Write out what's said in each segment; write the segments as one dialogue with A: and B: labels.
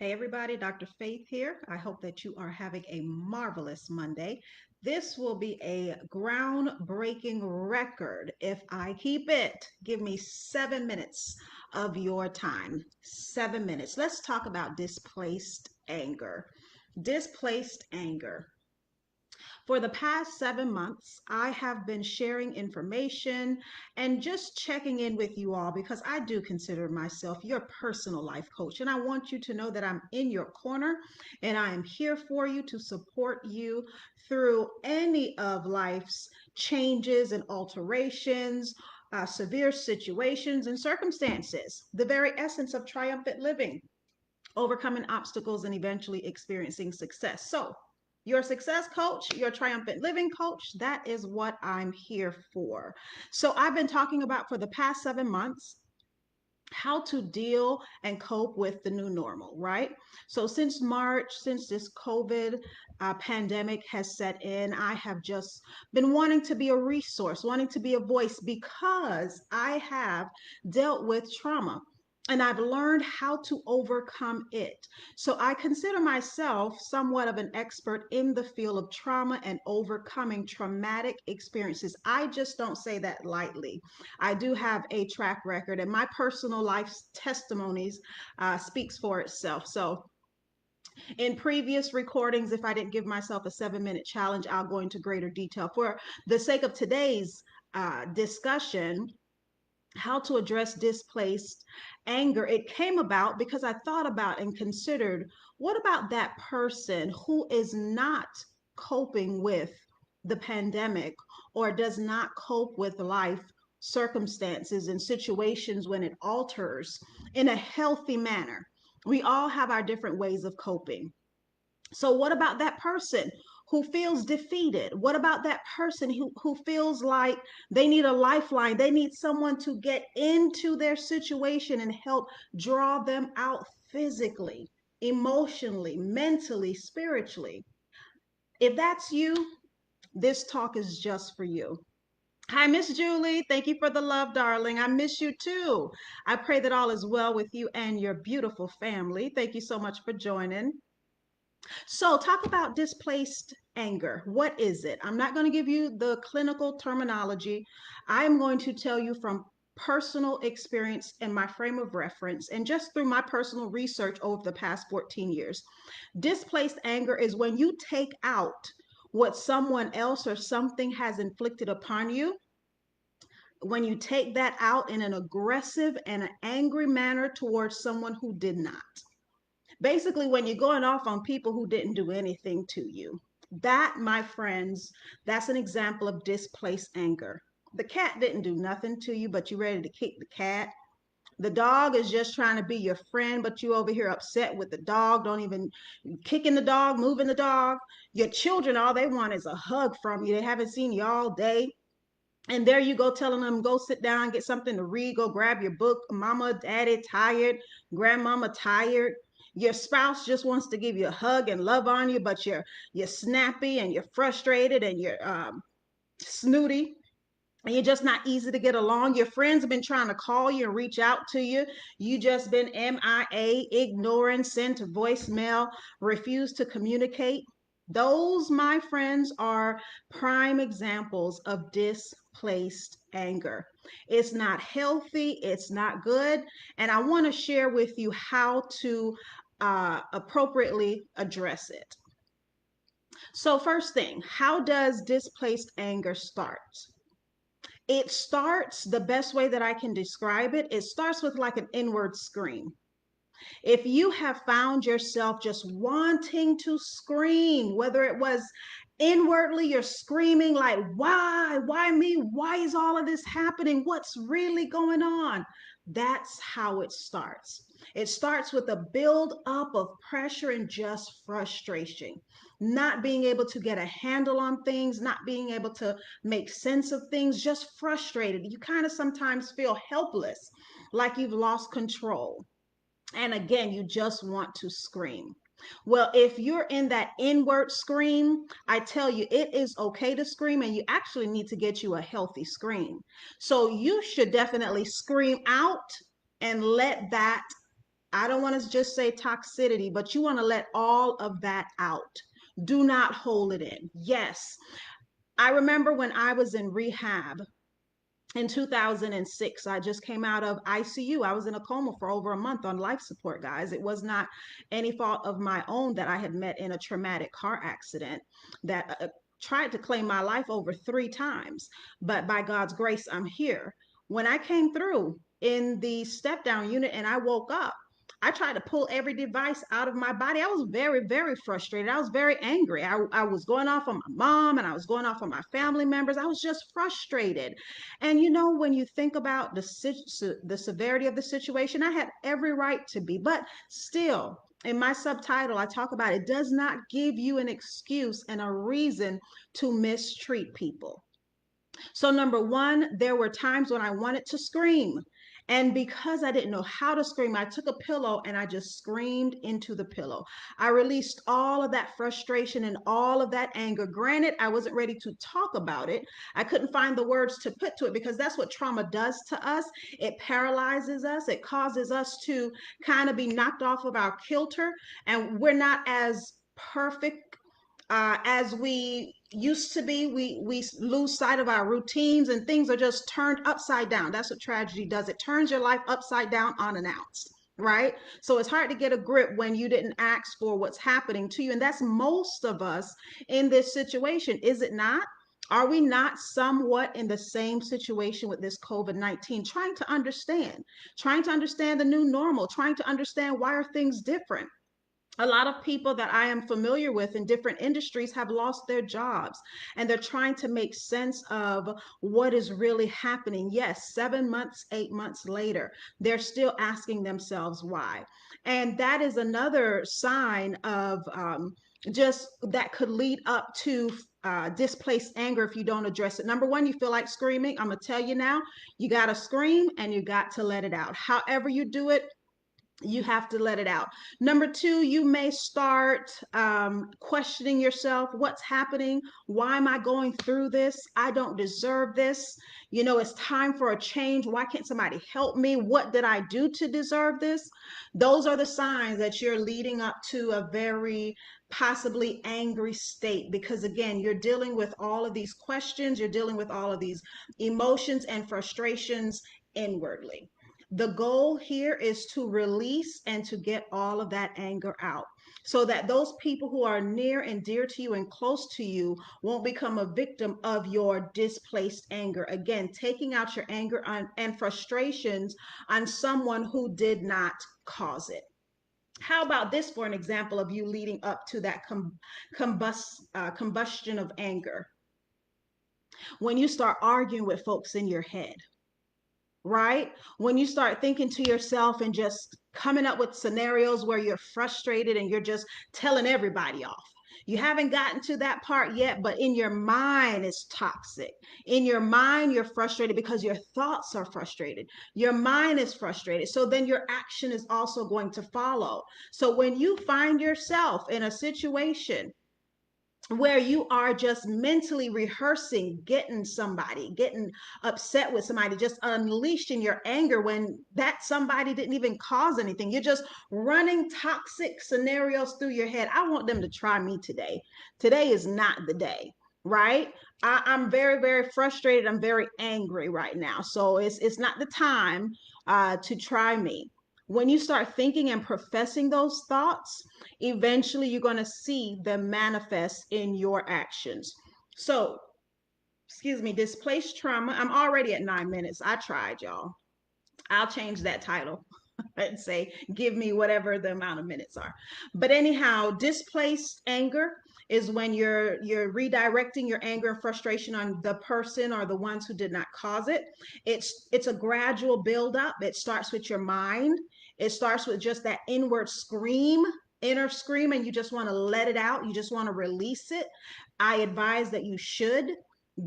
A: Hey everybody, Dr. Faith here. I hope that you are having a marvelous Monday. This will be a groundbreaking record if I keep it. Give me 7 minutes of your time. 7 minutes. Let's talk about displaced anger. Displaced anger. For the past 7 months, I have been sharing information and just checking in with you all because I do consider myself your personal life coach. And I want you to know that I'm in your corner and I am here for you to support you through any of life's changes and alterations. Severe situations and circumstances, the very essence of triumphant living, overcoming obstacles, and eventually experiencing success. So, your success coach, your triumphant living coach, that is what I'm here for. So, I've been talking about for the past 7 months how to deal and cope with the new normal, right? So, since March, since this COVID pandemic has set in, I have just been wanting to be a resource, wanting to be a voice because I have dealt with trauma and I've learned how to overcome it. So I consider myself somewhat of an expert in the field of trauma and overcoming traumatic experiences. I just don't say that lightly. I do have a track record, and my personal life testimonies speaks for itself. So in previous recordings, if I didn't give myself a 7 minute challenge, I'll go into greater detail. For the sake of today's discussion, how to address displaced anger, it came about because I thought about and considered what about that person who is not coping with the pandemic or does not cope with life circumstances and situations when it alters in a healthy manner. We all have our different ways of coping. So, what about that person who feels defeated? What about that person who feels like they need a lifeline? They need someone to get into their situation and help draw them out physically, emotionally, mentally, spiritually. If that's you, this talk is just for you. Hi, Miss Julie. Thank you for the love, darling. I miss you too. I pray that all is well with you and your beautiful family. Thank you so much for joining. So, talk about displaced anger. What is it? I'm not going to give you the clinical terminology. I'm going to tell you from personal experience and my frame of reference, and just through my personal research over the past 14 years. Displaced anger is when you take out what someone else or something has inflicted upon you, when you take that out in an aggressive and an angry manner towards someone who did not. Basically, when you're going off on people who didn't do anything to you. That, my friends, that's an example of displaced anger. The cat didn't do nothing to you, but you ready to kick the cat. The dog is just trying to be your friend, but you over here upset with the dog, don't even kicking the dog, moving the dog. Your children, all they want is a hug from you. They haven't seen you all day. And there you go telling them, go sit down, get something to read, go grab your book. Mama, daddy, tired. Grandmama, tired. Your spouse just wants to give you a hug and love on you, but you're snappy and you're frustrated and you're snooty and you're just not easy to get along. Your friends have been trying to call you and reach out to you. You just been MIA, ignoring, sent to voicemail, refuse to communicate. Those, my friends, are prime examples of displaced anger. It's not healthy, it's not good. And I want to share with you how to appropriately address it. So, first thing, how does displaced anger start? It starts the best way that I can describe it. It starts with like an inward scream. If you have found yourself just wanting to scream, whether it was inwardly, you're screaming like, why me? Why is all of this happening? What's really going on? That's how it starts. It starts with a build up of pressure and just frustration, not being able to get a handle on things, not being able to make sense of things, just frustrated. You kind of sometimes feel helpless, like you've lost control. And again, you just want to scream. Well, if you're in that inward scream, I tell you, it is okay to scream, and you actually need to get you a healthy scream. So you should definitely scream out and let that I don't want to just say toxicity, but you want to let all of that out. Do not hold it in. Yes, I remember when I was in rehab in 2006. I just came out of ICU. I was in a coma for over a month on life support, guys. It was not any fault of my own that I had met in a traumatic car accident that tried to claim my life over 3 times. But by God's grace, I'm here. When I came through in the step down unit and I woke up, I tried to pull every device out of my body. I was very, very frustrated. I was very angry. I was going off on my mom and I was going off on my family members. I was just frustrated. And you know, when you think about the severity of the situation, I had every right to be, but still, in my subtitle, I talk about it does not give you an excuse and a reason to mistreat people. So, number one, there were times when I wanted to scream. And because I didn't know how to scream, I took a pillow and I just screamed into the pillow. I released all of that frustration and all of that anger. Granted, I wasn't ready to talk about it. I couldn't find the words to put to it because that's what trauma does to us. It paralyzes us, it causes us to kind of be knocked off of our kilter, and we're not as perfect as we used to be. We lose sight of our routines and things are just turned upside down. That's what tragedy does. It turns your life upside down unannounced, right? So it's hard to get a grip when you didn't ask for what's happening to you, and that's most of us in this situation, is it not? Are we not somewhat in the same situation with this COVID-19, trying to understand the new normal, trying to understand why are things different? A lot of people that I am familiar with in different industries have lost their jobs and they're trying to make sense of what is really happening. Yes, 7 months, 8 months later, they're still asking themselves why. And that is another sign of just that could lead up to displaced anger if you don't address it. Number one, you feel like screaming. I'm going to tell you now, you got to scream and you got to let it out. However, you do it, you have to let it out. Number two, you may start questioning yourself. What's happening? Why am I going through this? I don't deserve this. You know, it's time for a change. Why can't somebody help me? What did I do to deserve this? Those are the signs that you're leading up to a very possibly angry state, because again, you're dealing with all of these questions, you're dealing with all of these emotions and frustrations inwardly. The goal here is to release and to get all of that anger out so that those people who are near and dear to you and close to you won't become a victim of your displaced anger. Again, taking out your anger and frustrations on someone who did not cause it. How about this for an example of you leading up to that combustion of anger? When you start arguing with folks in your head, right? When you start thinking to yourself and just coming up with scenarios where you're frustrated and you're just telling everybody off. You haven't gotten to that part yet, but in your mind, it's toxic. In your mind, you're frustrated because your thoughts are frustrated. Your mind is frustrated. So then your action is also going to follow. So when you find yourself in a situation where you are just mentally rehearsing getting upset with somebody, just unleashing your anger when that somebody didn't even cause anything. You're just running toxic scenarios through your head. I want them to try me today. Today is not the day, right? I'm very, very frustrated. I'm very angry right now. So it's not the time to try me. When you start thinking and professing those thoughts, eventually you're going to see them manifest in your actions. So, excuse me, displaced trauma. I'm already at 9 minutes. I tried, y'all. I'll change that title and say, give me whatever the amount of minutes are. But anyhow, displaced anger is when you're redirecting your anger and frustration on the person or the ones who did not cause it. It's a gradual buildup. It starts with your mind. It starts with just that inner scream, and you just want to let it out. You just want to release it. I advise that you should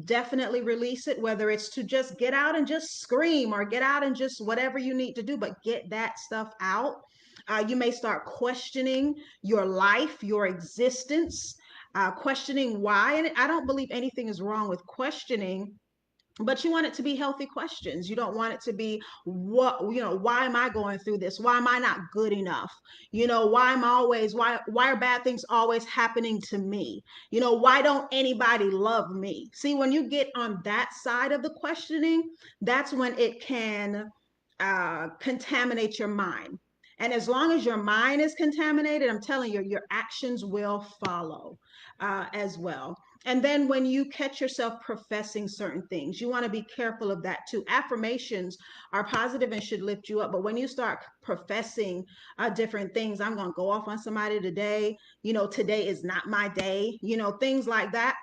A: definitely release it, whether it's to just get out and just scream or get out and just whatever you need to do, but get that stuff out. You may start questioning your life, your existence, questioning why. And I don't believe anything is wrong with questioning But you want it to be healthy questions. You don't want it to be, what, why am I going through this? Why am I not good enough? Why are bad things always happening to me? Why don't anybody love me? See, when you get on that side of the questioning, that's when it can contaminate your mind. And as long as your mind is contaminated, I'm telling you, your actions will follow as well. And then when you catch yourself professing certain things, you want to be careful of that too. Affirmations are positive and should lift you up. But when you start professing different things, I'm going to go off on somebody today, today is not my day, things like that,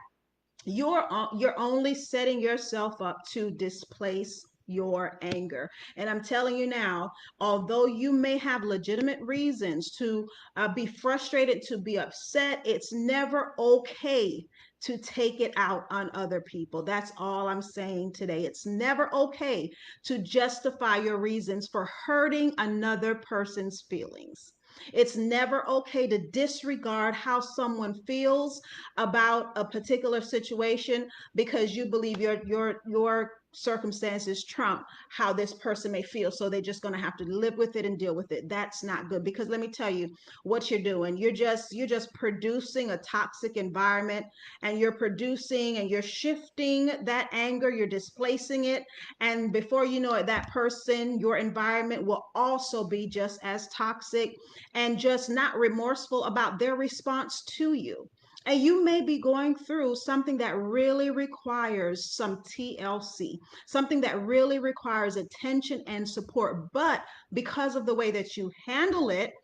A: you're only setting yourself up to displace your anger. And I'm telling you now, although you may have legitimate reasons to be frustrated, to be upset, it's never okay to take it out on other people. That's all I'm saying today. It's never okay to justify your reasons for hurting another person's feelings. It's never okay to disregard how someone feels about a particular situation because you believe your circumstances trump how this person may feel, so they're just going to have to live with it and deal with it. That's not good, because let me tell you what you're doing. You're just producing a toxic environment, and you're producing and you're shifting that anger, you're displacing it, and before you know it, that person, your environment will also be just as toxic and just not remorseful about their response to you. And you may be going through something that really requires some TLC, something that really requires attention and support. But because of the way that you handle it,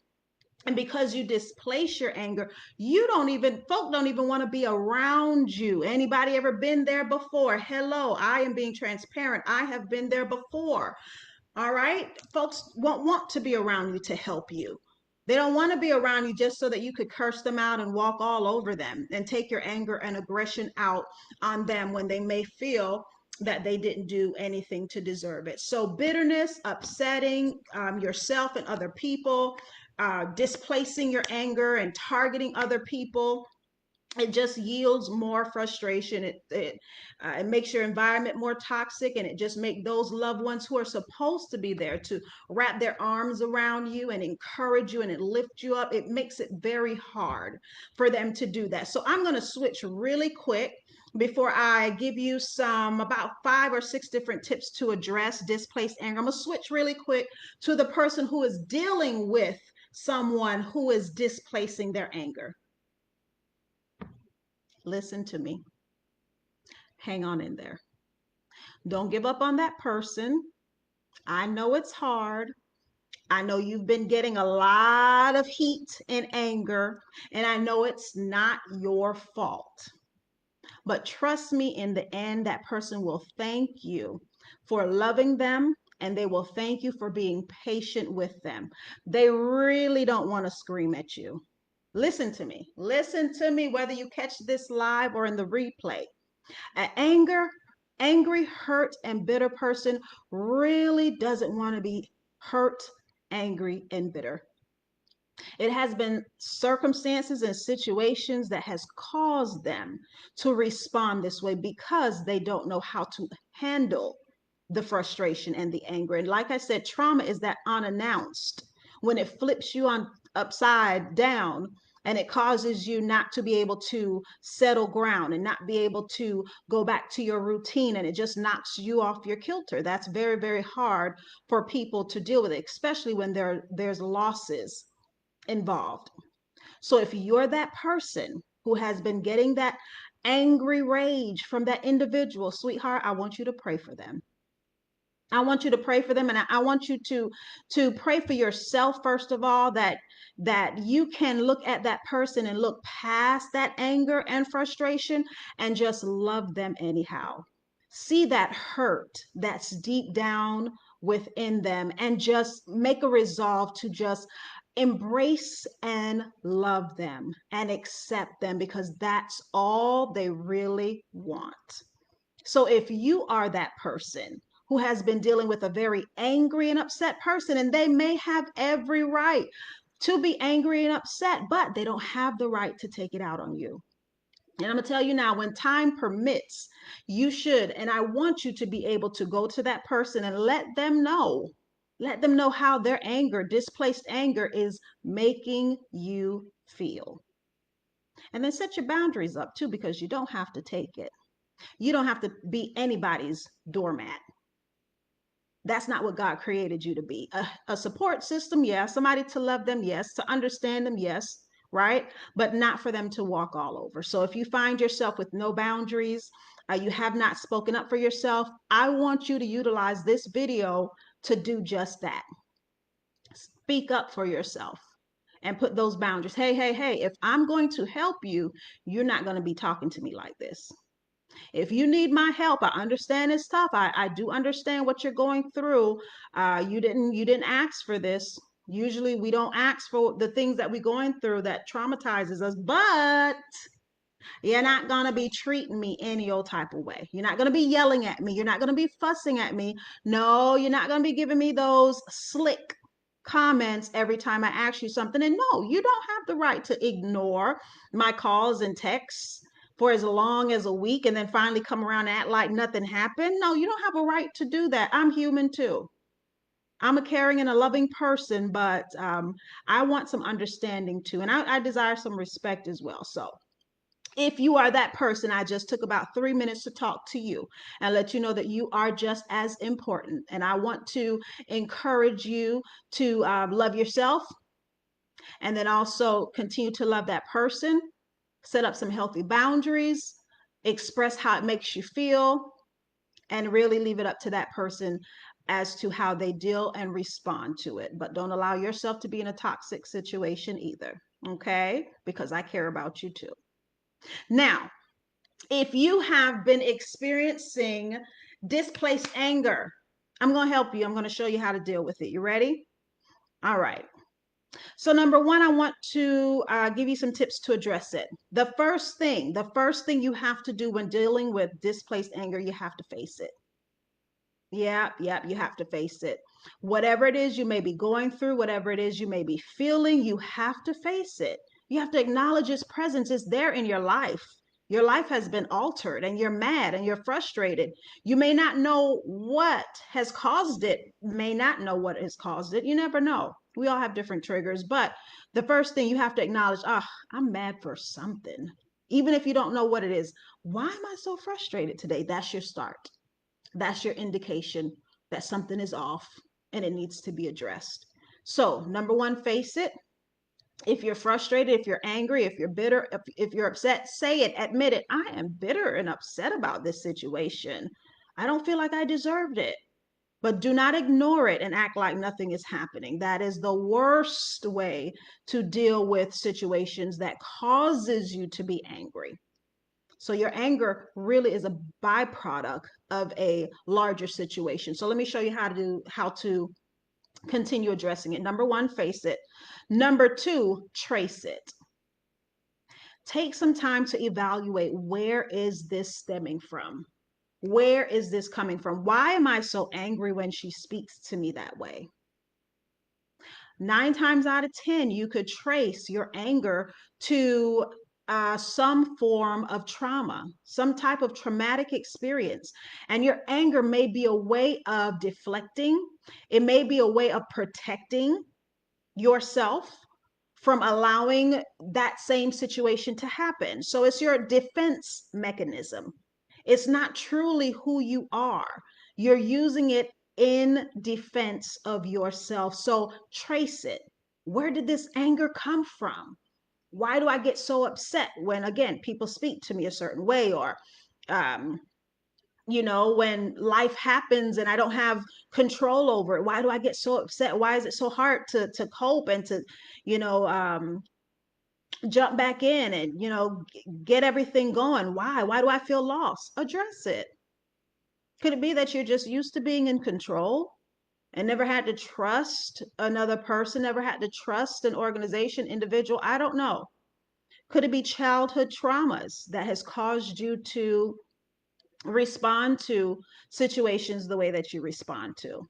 A: and because you displace your anger, folk don't even want to be around you. Anybody ever been there before? Hello, I am being transparent. I have been there before. All right. Folks won't want to be around you to help you. They don't want to be around you just so that you could curse them out and walk all over them and take your anger and aggression out on them when they may feel that they didn't do anything to deserve it. So, bitterness, upsetting yourself and other people, displacing your anger and targeting other people, it just yields more frustration. It makes your environment more toxic, and it just makes those loved ones who are supposed to be there to wrap their arms around you and encourage you and lift you up, it makes it very hard for them to do that. So I'm going to switch really quick before I give you some about 5 or 6 different tips to address displaced anger. I'm going to switch really quick to the person who is dealing with someone who is displacing their anger. Listen to me. Hang on in there. Don't give up on that person. I know it's hard. I know you've been getting a lot of heat and anger, and I know it's not your fault. But trust me, in the end, that person will thank you for loving them, and they will thank you for being patient with them. They really don't want to scream at you. Listen to me. Listen to me, whether you catch this live or in the replay. An angry, hurt, and bitter person really doesn't want to be hurt, angry, and bitter. It has been circumstances and situations that has caused them to respond this way because they don't know how to handle the frustration and the anger. And like I said, trauma is that unannounced, when it flips you on upside down, and it causes you not to be able to settle ground and not be able to go back to your routine, and it just knocks you off your kilter. That's very, very hard for people to deal with, especially when there's losses involved. So if you're that person who has been getting that angry rage from that individual, sweetheart, I want you to pray for them. I want you to pray for them, and I want you to pray for yourself first of all, that you can look at that person and look past that anger and frustration and just love them anyhow. See that hurt that's deep down within them, and just make a resolve to just embrace and love them and accept them, because that's all they really want. So if you are that person who has been dealing with a very angry and upset person, and they may have every right to be angry and upset, but they don't have the right to take it out on you. And I'm going to tell you now, when time permits, you should, and I want you to be able to go to that person and let them know how their anger, displaced anger, is making you feel. And then set your boundaries up too, because you don't have to take it. You don't have to be anybody's doormat. That's not what God created you to be. A support system, yes. Somebody to love them, yes. To understand them, yes. Right? But not for them to walk all over. So if you find yourself with no boundaries, you have not spoken up for yourself, I want you to utilize this video to do just that. Speak up for yourself and put those boundaries. Hey, hey, hey, if I'm going to help you, you're not going to be talking to me like this. If you need my help, I understand it's tough. I do understand what you're going through. You didn't ask for this. Usually we don't ask for the things that we're going through that traumatizes us, but you're not going to be treating me any old type of way. You're not going to be yelling at me. You're not going to be fussing at me. No, you're not going to be giving me those slick comments every time I ask you something. And no, you don't have the right to ignore my calls and texts for as long as a week and then finally come around and act like nothing happened. No, you don't have a right to do that. I'm human too. I'm a caring and a loving person, but I want some understanding too. And I desire some respect as well. So if you are that person, I just took about 3 minutes to talk to you and let you know that you are just as important. And I want to encourage you to love yourself and then also continue to love that person, set up some healthy boundaries, express how it makes you feel, and really leave it up to that person as to how they deal and respond to it. But don't allow yourself to be in a toxic situation either, okay? Because I care about you too. Now, if you have been experiencing displaced anger, I'm going to help you. I'm going to show you how to deal with it. You ready? All right. So number one, I want to give you some tips to address it. The first thing you have to do when dealing with displaced anger, you have to face it. Yeah, you have to face it. Whatever it is you may be going through, whatever it is you may be feeling, you have to face it. You have to acknowledge its presence is there in your life. Your life has been altered and you're mad and you're frustrated. You may not know what has caused it, may not know what has caused it. You never know. We all have different triggers, but the first thing you have to acknowledge, I'm mad for something. Even if you don't know what it is, why am I so frustrated today? That's your start. That's your indication that something is off and it needs to be addressed. So, number one, face it. If you're frustrated, if you're angry, if you're bitter, if you're upset, say it, admit it. I am bitter and upset about this situation. I don't feel like I deserved it. But do not ignore it and act like nothing is happening. That is the worst way to deal with situations that causes you to be angry. So your anger really is a byproduct of a larger situation. So let me show you how to continue addressing it. Number one, face it. Number two, trace it. Take some time to evaluate, where is this stemming from? Where is this coming from? Why am I so angry when she speaks to me that way? 9 times out of 10, you could trace your anger to some form of trauma, some type of traumatic experience. And your anger may be a way of deflecting, it may be a way of protecting yourself from allowing that same situation to happen. So it's your defense mechanism. It's not truly who you are. You're using it in defense of yourself. So trace it. Where did this anger come from? Why do I get so upset when, again, people speak to me a certain way, or um, when life happens and I don't have control over it? Why do I get so upset? Why is it so hard to cope and to, you know, um, jump back in and, get everything going? Why do I feel lost? Address it. Could it be that you're just used to being in control and never had to trust another person, never had to trust an organization, individual? I don't know. Could it be childhood traumas that has caused you to respond to situations the way that you respond to?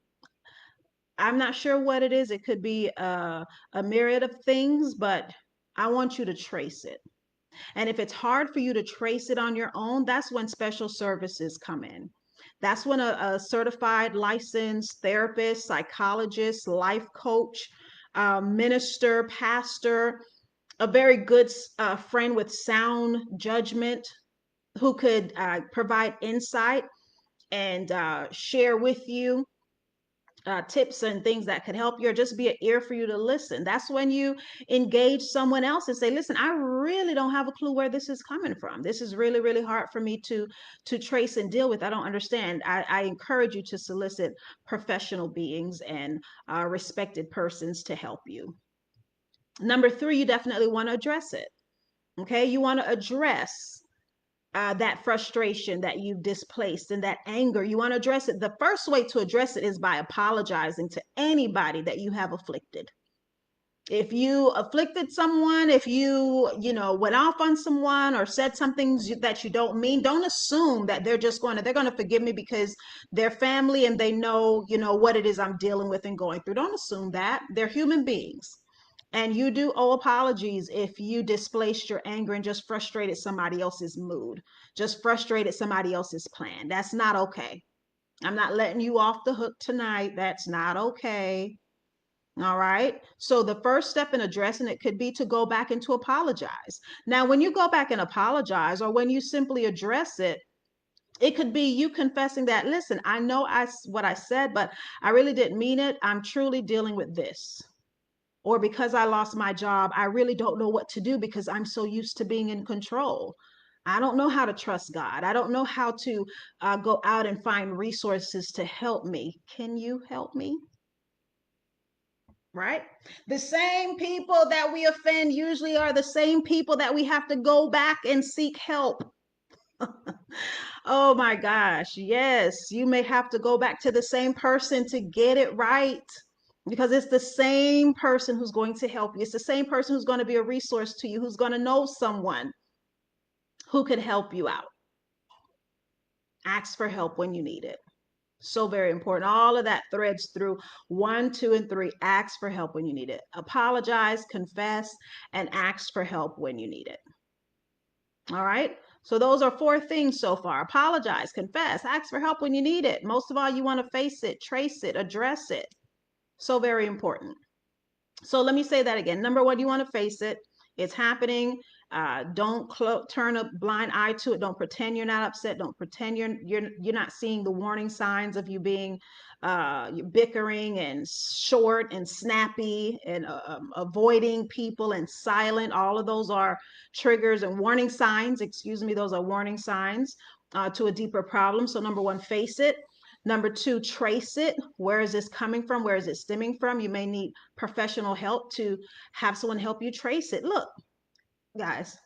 A: I'm not sure what it is. It could be a myriad of things, but I want you to trace it. And if it's hard for you to trace it on your own, that's when special services come in. That's when a certified licensed therapist, psychologist, life coach, minister, pastor, a very good friend with sound judgment who could provide insight and share with you tips and things that could help you, or just be an ear for you to listen. That's when you engage someone else and say, listen, I really don't have a clue where this is coming from. This is really, really hard for me to trace and deal with. I don't understand. I encourage you to solicit professional beings and respected persons to help you. Number three, you definitely want to address it. Okay, you want to address that frustration that you've displaced and that anger. You want to address it. The first way to address it is by apologizing to anybody that you have afflicted. If you afflicted someone, if went off on someone or said something that you don't mean, don't assume that they're going to forgive me because they're family and they know what it is I'm dealing with and going through. Don't assume that. They're human beings. And you do owe apologies if you displaced your anger and just frustrated somebody else's mood, just frustrated somebody else's plan. That's not okay. I'm not letting you off the hook tonight. That's not okay. All right. So the first step in addressing it could be to go back and to apologize. Now, when you go back and apologize, or when you simply address it, it could be you confessing that, listen, I know what I said, but I really didn't mean it. I'm truly dealing with this. Or because I lost my job, I really don't know what to do because I'm so used to being in control. I don't know how to trust God. I don't know how to go out and find resources to help me. Can you help me? Right? The same people that we offend usually are the same people that we have to go back and seek help. Oh my gosh. Yes, you may have to go back to the same person to get it right, because it's the same person who's going to help you. It's the same person who's going to be a resource to you, who's going to know someone who can help you out. Ask for help when you need it. So very important. All of that threads through one, two, and three. Ask for help when you need it. Apologize, confess, and ask for help when you need it. All right. So those are four things so far. Apologize, confess, ask for help when you need it. Most of all, you want to face it, trace it, address it. So very important. So let me say that again. Number one, you want to face it. It's happening. Don't turn a blind eye to it. Don't pretend you're not upset. Don't pretend you're not seeing the warning signs of you being bickering and short and snappy and avoiding people and silent. All of those are triggers and warning signs. Excuse me. Those are warning signs to a deeper problem. So number one, face it. Number two, trace it. Where is this coming from? Where is it stemming from? You may need professional help to have someone help you trace it. Look, guys,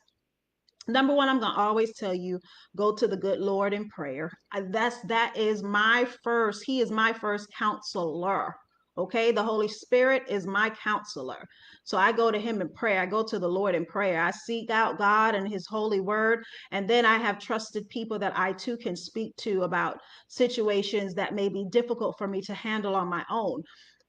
A: number one, I'm going to always tell you, go to the good Lord in prayer. That is my first, he is my first counselor. Okay, the Holy Spirit is my counselor. So I go to him in prayer. I go to the Lord in prayer. I seek out God and his holy word. And then I have trusted people that I too can speak to about situations that may be difficult for me to handle on my own.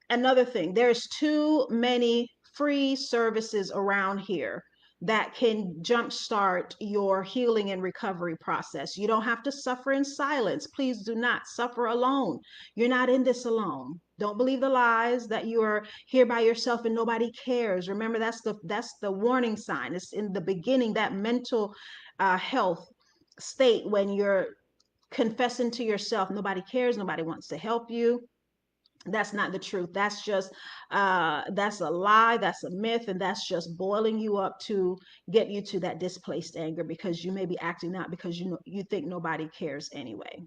A: Another thing, there's too many free services around here that can jumpstart your healing and recovery process. You don't have to suffer in silence. Please do not suffer alone. You're not in this alone. Don't believe the lies that you are here by yourself and nobody cares. Remember, that's the warning sign. It's in the beginning, that mental health state when you're confessing to yourself, nobody cares, nobody wants to help you. That's not the truth. That's a lie, that's a myth, and that's just boiling you up to get you to that displaced anger, because you may be acting out because you think nobody cares anyway.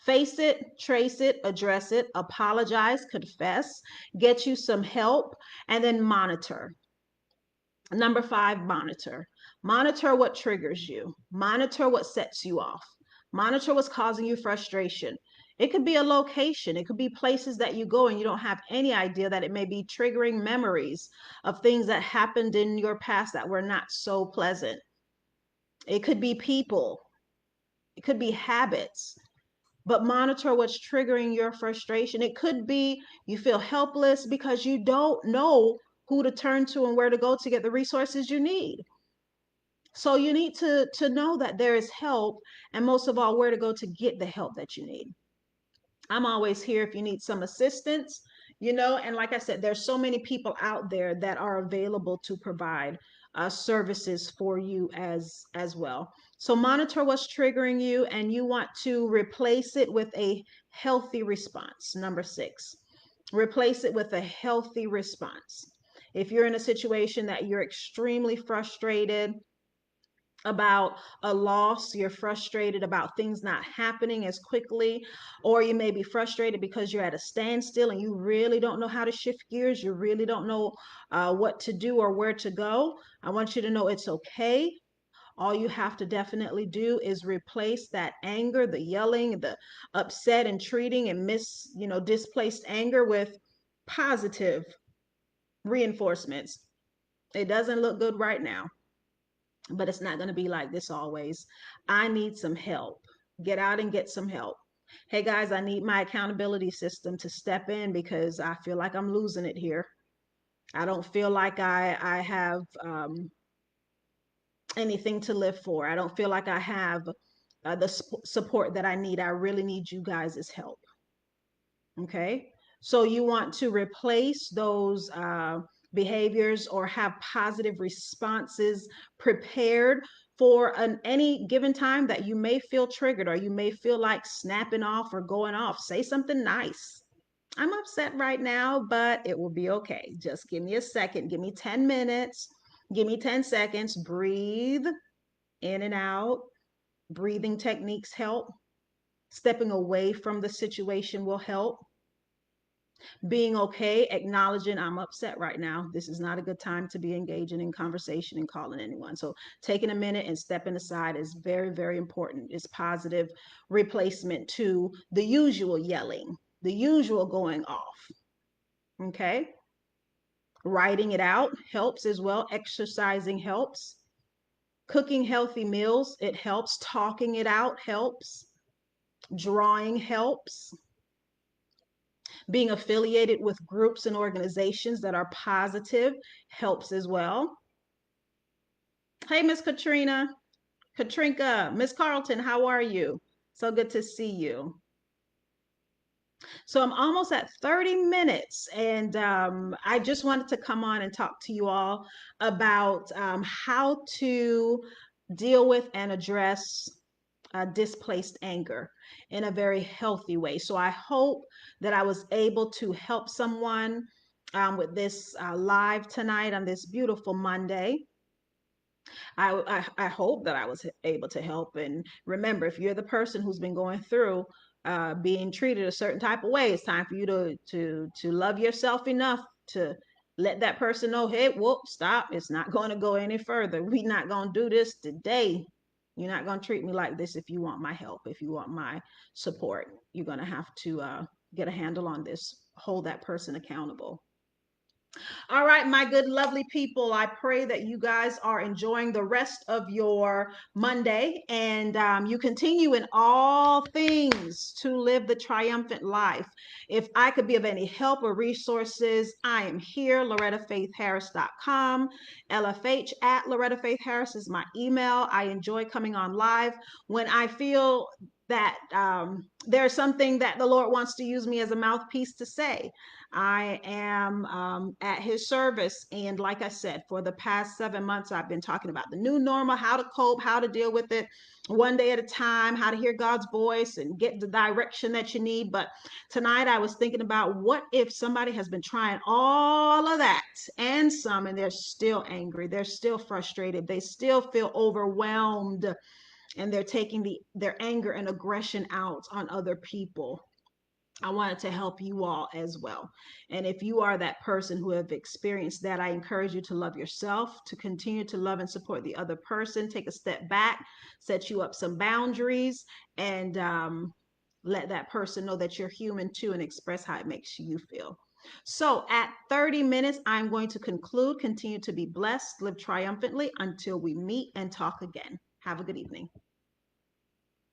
A: Face it, trace it, address it, apologize, confess, get you some help, and then monitor. Number five, monitor. Monitor what triggers you. Monitor what sets you off. Monitor what's causing you frustration. It could be a location. It could be places that you go and you don't have any idea that it may be triggering memories of things that happened in your past that were not so pleasant. It could be people. It could be habits. But monitor what's triggering your frustration. It could be you feel helpless because you don't know who to turn to and where to go to get the resources you need. So you need to know that there is help, and most of all, where to go to get the help that you need. I'm always here if you need some assistance, and like I said, there's so many people out there that are available to provide services for you as well. So monitor what's triggering you, and you want to replace it with a healthy response. Number 6, replace it with a healthy response. If you're in a situation that you're extremely frustrated about a loss, you're frustrated about things not happening as quickly, or you may be frustrated because you're at a standstill and you really don't know how to shift gears, you really don't know what to do or where to go. I want you to know it's okay. All you have to definitely do is replace that anger, the yelling, the upset and treating and displaced anger with positive reinforcements. It doesn't look good right now, but it's not going to be like this always. I need some help. Get out and get some help. Hey guys, I need my accountability system to step in because I feel like I'm losing it here. I don't feel like I have anything to live for. I don't feel like I have the support that I need. I really need you guys' help. Okay. So you want to replace those behaviors or have positive responses prepared for any given time that you may feel triggered or you may feel like snapping off or going off. Say something nice. I'm upset right now, but it will be okay. Just give me a second. Give me 10 minutes. Give me 10 seconds. Breathe in and out. Breathing techniques help. Stepping away from the situation will help. Being okay, acknowledging I'm upset right now. This is not a good time to be engaging in conversation and calling anyone. So taking a minute and stepping aside is very, very important. It's positive replacement to the usual yelling, the usual going off. Okay. Writing it out helps as well. Exercising helps. Cooking healthy meals, it helps. Talking it out helps. Drawing helps. Being affiliated with groups and organizations that are positive helps as well. Hey, Miss Katrina, Katrinka, Miss Carlton, how are you? So good to see you. So I'm almost at 30 minutes, and I just wanted to come on and talk to you all about how to deal with and address displaced anger in a very healthy way. So I hope that I was able to help someone with this live tonight on this beautiful Monday. I hope that I was able to help. And remember, if you're the person who's been going through being treated a certain type of way, it's time for you to love yourself enough to let that person know, hey, whoop, stop. It's not going to go any further. We're not going to do this today. You're not going to treat me like this if you want my help, if you want my support. You're going to have to get a handle on this, hold that person accountable. All right, my good, lovely people, I pray that you guys are enjoying the rest of your Monday and you continue in all things to live the triumphant life. If I could be of any help or resources, I am here, LorettaFaithHarris.com. LFH at Loretta Faith Harris is my email. I enjoy coming on live when I feel that there's something that the Lord wants to use me as a mouthpiece to say. I am at his service. And like I said, for the past 7 months, I've been talking about the new normal, how to cope, how to deal with it one day at a time, how to hear God's voice and get the direction that you need. But tonight I was thinking about what if somebody has been trying all of that and some, and they're still angry, they're still frustrated, they still feel overwhelmed, and they're taking their anger and aggression out on other people. I wanted to help you all as well. And if you are that person who have experienced that, I encourage you to love yourself, to continue to love and support the other person, take a step back, set you up some boundaries, and let that person know that you're human too and express how it makes you feel. So at 30 minutes, I'm going to conclude. Continue to be blessed, live triumphantly until we meet and talk again. Have a good evening.